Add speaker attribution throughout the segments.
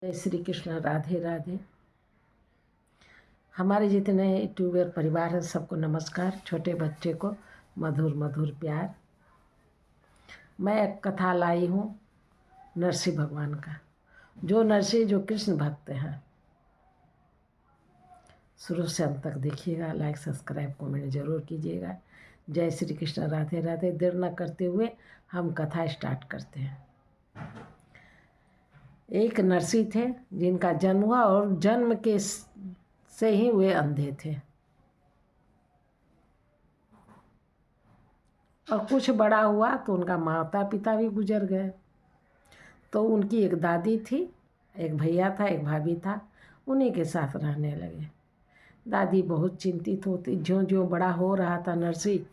Speaker 1: जय श्री कृष्ण। राधे राधे। हमारे जितने यूट्यूबर परिवार है सबको नमस्कार। छोटे बच्चे को मधुर मधुर प्यार। मैं एक कथा लाई हूँ नरसिंह भगवान का। जो नरसिंह जो कृष्ण भक्त हैं, शुरू से अंत तक देखिएगा। लाइक सब्सक्राइब कमेंट जरूर कीजिएगा। जय श्री कृष्ण। राधे राधे। देर न करते हुए हम कथा स्टार्ट करते हैं। एक नरसिंह थे जिनका जन्म हुआ और जन्म के से ही वे अंधे थे और कुछ बड़ा हुआ तो उनका माता पिता भी गुजर गए। तो उनकी एक दादी थी, एक भैया था, एक भाभी था। उन्हीं के साथ रहने लगे। दादी बहुत चिंतित होती। ज्यों ज्यों बड़ा हो रहा था नरसिंह,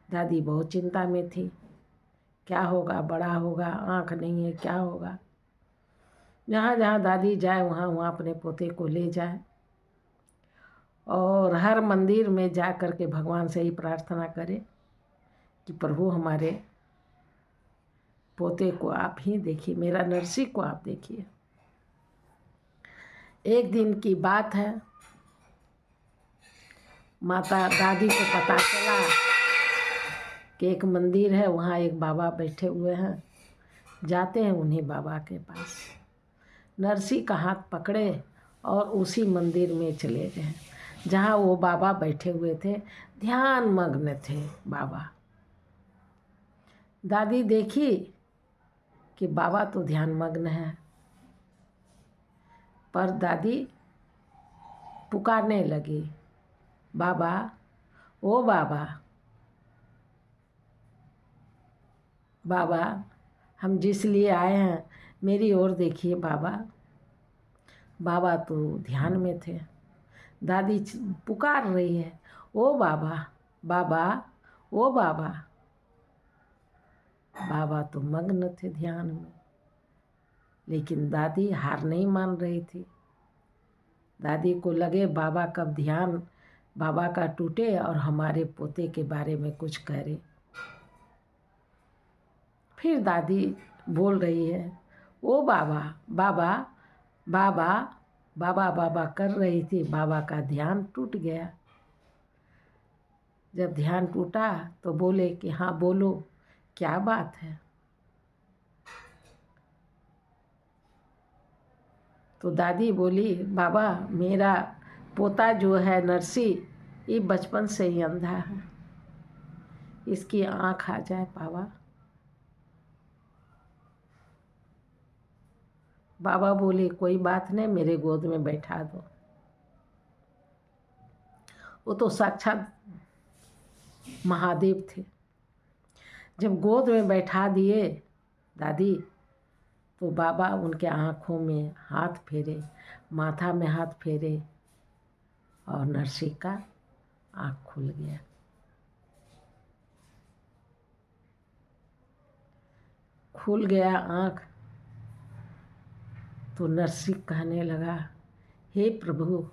Speaker 1: दादी बहुत चिंता में थी। क्या होगा, बड़ा होगा, आँख नहीं है, क्या होगा। जहाँ जहाँ दादी जाए वहाँ वहाँ अपने पोते को ले जाए और हर मंदिर में जा कर के भगवान से ही प्रार्थना करे कि प्रभु हमारे पोते को आप ही देखिए, मेरा नरसिंह को आप देखिए। एक दिन की बात है, माता दादी को पता चला कि एक मंदिर है, वहाँ एक बाबा बैठे हुए हैं। जाते हैं उन्हीं बाबा के पास। नरसिंह का हाथ पकड़े और उसी मंदिर में चले गए जहाँ वो बाबा बैठे हुए थे। ध्यान मग्न थे बाबा। दादी देखी कि बाबा तो ध्यान मग्न है, पर दादी पुकारने लगी, बाबा, ओ बाबा, बाबा, हम जिस लिए आए हैं मेरी ओर देखिए बाबा। बाबा तो ध्यान में थे। दादी पुकार रही है, ओ बाबा, बाबा, ओ बाबा। बाबा तो मग्न थे ध्यान में, लेकिन दादी हार नहीं मान रही थी। दादी को लगे बाबा कब ध्यान बाबा का टूटे और हमारे पोते के बारे में कुछ करे। फिर दादी बोल रही है, ओ बाबा, बाबा, बाबा, बाबा, बाबा कर रही थी। बाबा का ध्यान टूट गया। जब ध्यान टूटा तो बोले कि हाँ बोलो, क्या बात है। तो दादी बोली, बाबा, मेरा पोता जो है नरसिंह, ये बचपन से ही अंधा है, इसकी आँख आ जाए बाबा। बाबा बोले, कोई बात नहीं, मेरे गोद में बैठा दो। वो तो साक्षात महादेव थे। जब गोद में बैठा दिए दादी, तो बाबा उनके आँखों में हाथ फेरे, माथा में हाथ फेरे और नरसिंह का आँख खुल गया। खुल गया आँख तो नरसिंह कहने लगा, हे प्रभु,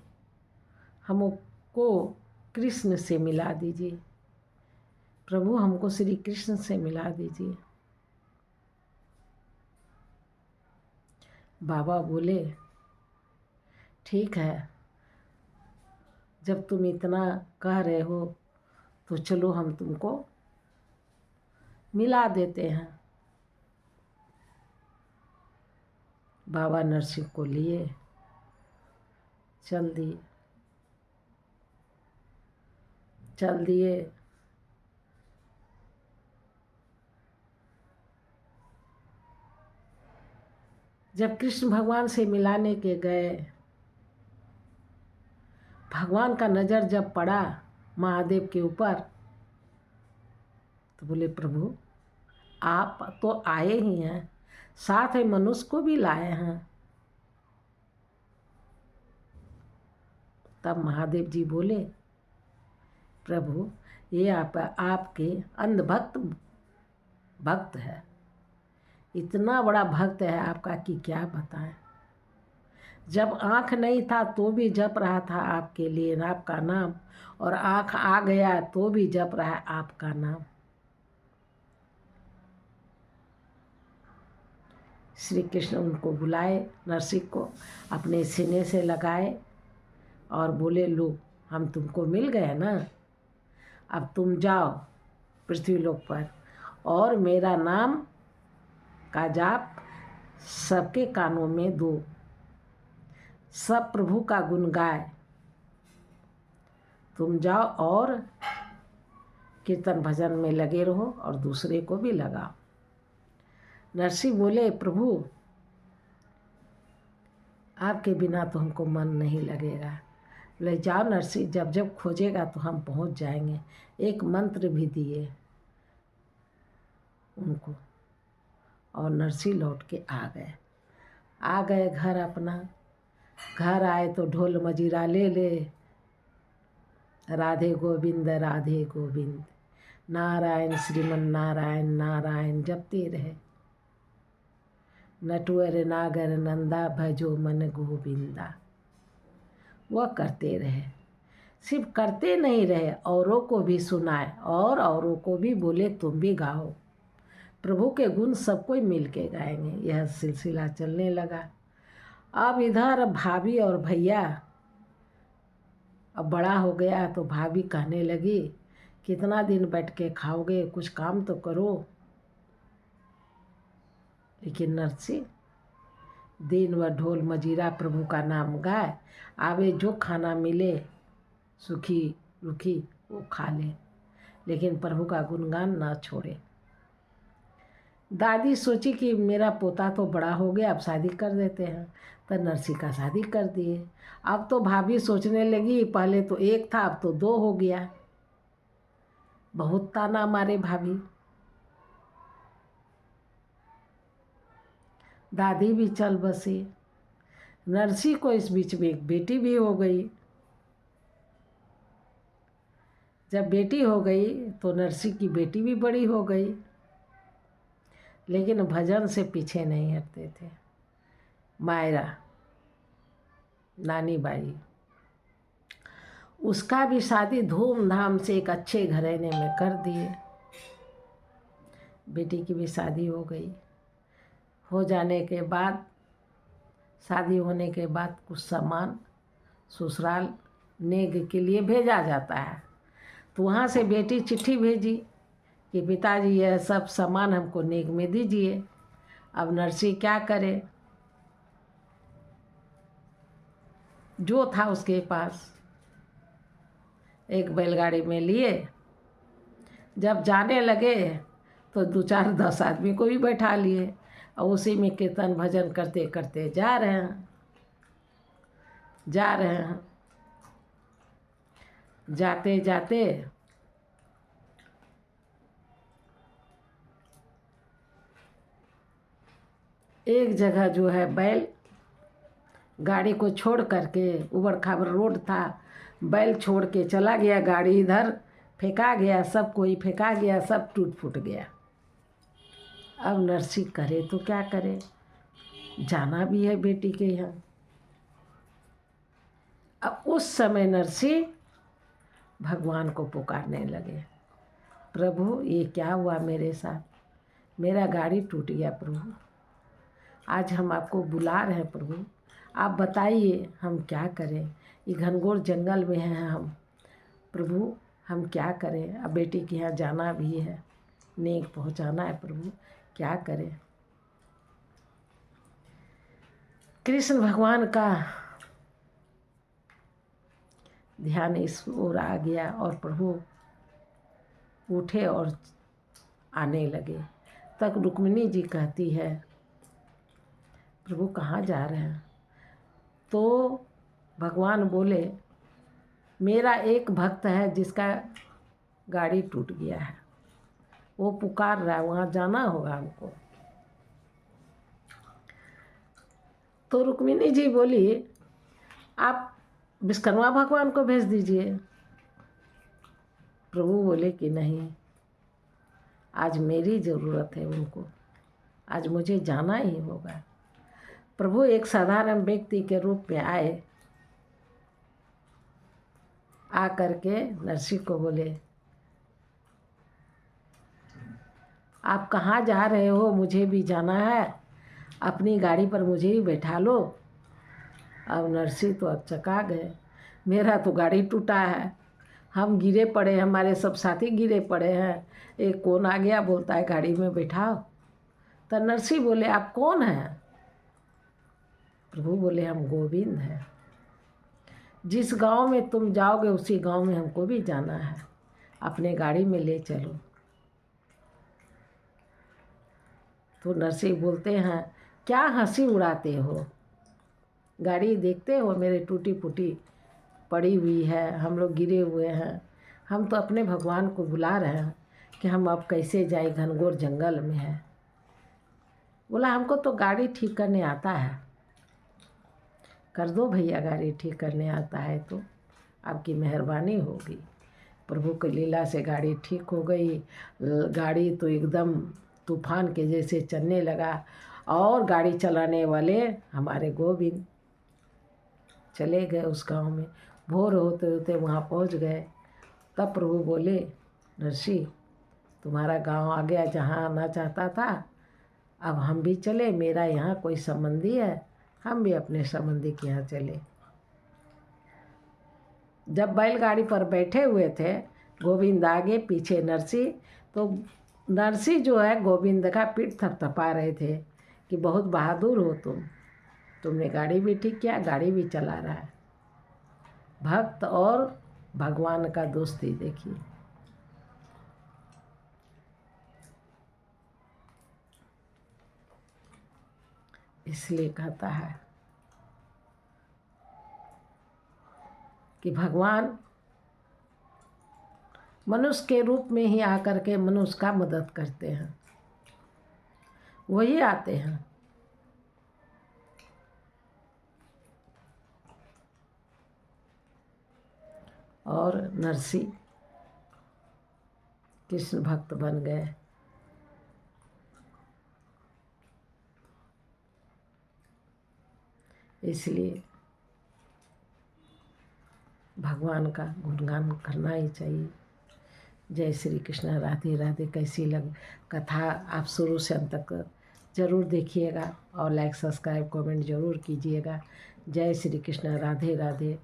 Speaker 1: हमको कृष्ण से मिला दीजिए, प्रभु हमको श्री कृष्ण से मिला दीजिए। बाबा बोले, ठीक है, जब तुम इतना कह रहे हो तो चलो हम तुमको मिला देते हैं। बाबा नरसिंह को लिए चल दिए। जब कृष्ण भगवान से मिलाने के गए, भगवान का नज़र जब पड़ा महादेव के ऊपर, तो बोले, प्रभु आप तो आए ही हैं, साथ में मनुष्य को भी लाए हैं। तब महादेव जी बोले, प्रभु ये आपके अंधभक्त भक्त है, इतना बड़ा भक्त है आपका कि क्या बताएं। जब आँख नहीं था तो भी जप रहा था आपके लिए आपका नाम, और आँख आ गया तो भी जप रहा है आपका नाम। श्री कृष्ण उनको बुलाए, नरसिंह को अपने सीने से लगाए और बोले, लो हम तुमको मिल गए ना, अब तुम जाओ पृथ्वीलोक पर और मेरा नाम का जाप सबके कानों में दो, सब प्रभु का गुण गाए। तुम जाओ और कीर्तन भजन में लगे रहो और दूसरे को भी लगाओ। नरसिंह बोले, प्रभु आपके बिना तो हमको मन नहीं लगेगा। बोले, जाओ नरसिंह, जब जब खोजेगा तो हम पहुंच जाएंगे। एक मंत्र भी दिए उनको और नरसिंह लौट के आ गए घर अपना। घर आए तो ढोल मजीरा ले ले, राधे गोविंद नारायण श्रीमन नारायण नारायण जपते रहे। नटवर नागर नंदा भजो मन गोविंदा, वह करते रहे। सिर्फ करते नहीं रहे, औरों को भी सुनाए और औरों को भी बोले तुम भी गाओ। प्रभु के गुण सबको मिल के गाएंगे। यह सिलसिला चलने लगा। अब इधर भाभी और भैया, अब बड़ा हो गया तो भाभी कहने लगी, कितना दिन बैठ के खाओगे, कुछ काम तो करो। लेकिन नरसिंह दिन व ढोल मजीरा प्रभु का नाम गाए, आवे जो खाना मिले सुखी रुखी वो खा ले, लेकिन प्रभु का गुणगान ना छोड़े। दादी सोची कि मेरा पोता तो बड़ा हो गया, अब शादी कर देते हैं, तो नरसिंह का शादी कर दिए। अब तो भाभी सोचने लगी, पहले तो एक था अब तो दो हो गया। बहुत ताना मारे भाभी। दादी भी चल बसी। नरसिंह को इस बीच में एक बेटी भी हो गई। जब बेटी हो गई तो नरसिंह की बेटी भी बड़ी हो गई, लेकिन भजन से पीछे नहीं हटते थे। मायरा नानी बाई, उसका भी शादी धूमधाम से एक अच्छे घराने में कर दिए। बेटी की भी शादी हो गई। हो जाने के बाद, शादी होने के बाद कुछ सामान ससुराल नेग के लिए भेजा जाता है, तो वहाँ से बेटी चिट्ठी भेजी कि पिताजी यह सब सामान हमको नेग में दीजिए। अब नरसिंह क्या करे, जो था उसके पास एक बैलगाड़ी में लिए। जब जाने लगे तो 2-4-10 आदमी को भी बैठा लिए और उसी में कीर्तन भजन करते करते जा रहे हैं। जाते जाते एक जगह जो है बैल गाड़ी को छोड़ करके, उबड़ खाबड़ रोड था, बैल छोड़ के चला गया। गाड़ी इधर फेंका गया, सब कोई फेंका गया, सब टूट फूट गया। अब नरसिंह करे तो क्या करे, जाना भी है बेटी के यहाँ। अब उस समय नरसिंह भगवान को पुकारने लगे, प्रभु ये क्या हुआ मेरे साथ, मेरा गाड़ी टूट गया प्रभु, आज हम आपको बुला रहे हैं प्रभु, आप बताइए हम क्या करें, ये घनघोर जंगल में हैं हम, प्रभु हम क्या करें, अब बेटी के यहाँ जाना भी है, नेक पहुँचाना है प्रभु, क्या करें। कृष्ण भगवान का ध्यान इस ओर आ गया और प्रभु उठे और आने लगे। तक रुक्मिणी जी कहती है, प्रभु कहाँ जा रहे हैं। तो भगवान बोले, मेरा एक भक्त है जिसका गाड़ी टूट गया है, वो पुकार रहा है, वहाँ जाना होगा हमको। तो रुक्मिणी जी बोली, आप विश्वकर्मा भगवान को भेज दीजिए। प्रभु बोले कि नहीं, आज मेरी ज़रूरत है उनको, आज मुझे जाना ही होगा। प्रभु एक साधारण व्यक्ति के रूप में आए, आ करके नरसिंह को बोले, आप कहाँ जा रहे हो, मुझे भी जाना है, अपनी गाड़ी पर मुझे ही बैठा लो। अब नरसी तो अचका गए, मेरा तो गाड़ी टूटा है, हम गिरे पड़े, हमारे सब साथी गिरे पड़े हैं, एक कौन आ गया बोलता है गाड़ी में बैठाओ। तो नरसी बोले आप कौन हैं? प्रभु बोले हम गोविंद हैं, जिस गांव में तुम जाओगे उसी गांव में हमको भी जाना है, अपने गाड़ी में ले चलो। तो नरसी बोलते हैं क्या हंसी उड़ाते हो, गाड़ी देखते हो मेरे टूटी फूटी पड़ी हुई है, हम लोग गिरे हुए हैं, हम तो अपने भगवान को बुला रहे हैं कि हम अब कैसे जाए, घनघोर जंगल में है। बोला हमको तो गाड़ी ठीक करने आता है, कर दो भैया, गाड़ी ठीक करने आता है तो आपकी मेहरबानी होगी। प्रभु की लीला से गाड़ी ठीक हो गई। गाड़ी तो एकदम तूफान के जैसे चलने लगा, और गाड़ी चलाने वाले हमारे गोविंद चले गए उस गांव में। भोर होते होते वहाँ पहुँच गए। तब प्रभु बोले नरसी तुम्हारा गांव आ गया जहाँ आना चाहता था, अब हम भी चले, मेरा यहाँ कोई संबंधी है, हम भी अपने संबंधी के यहाँ चले। जब बैलगाड़ी पर बैठे हुए थे, गोविंद आगे पीछे नरसी, तो नरसी जो है गोविंद का पीठ थपथपा रहे थे कि बहुत बहादुर हो तुमने गाड़ी भी ठीक किया, गाड़ी भी चला रहा है। भक्त और भगवान का दोस्ती देखिए। इसलिए कहता है कि भगवान मनुष्य के रूप में ही आकर के मनुष्य का मदद करते हैं, वही आते हैं। और नरसी कृष्ण भक्त बन गए। इसलिए भगवान का गुणगान करना ही चाहिए। जय श्री कृष्ण। राधे राधे। कैसी लग कथा आप शुरू से अंत तक ज़रूर देखिएगा और लाइक सब्सक्राइब कमेंट ज़रूर कीजिएगा। जय श्री कृष्ण। राधे राधे।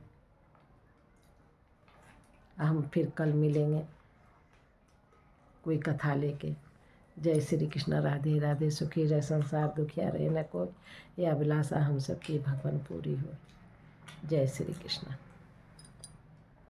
Speaker 1: हम फिर कल मिलेंगे कोई कथा लेके। जय श्री कृष्ण। राधे राधे। सुखी रहे संसार, दुखिया रहे न कोई, यह अभिलाषा हम सबकी भगवान पूरी हो। जय श्री कृष्ण।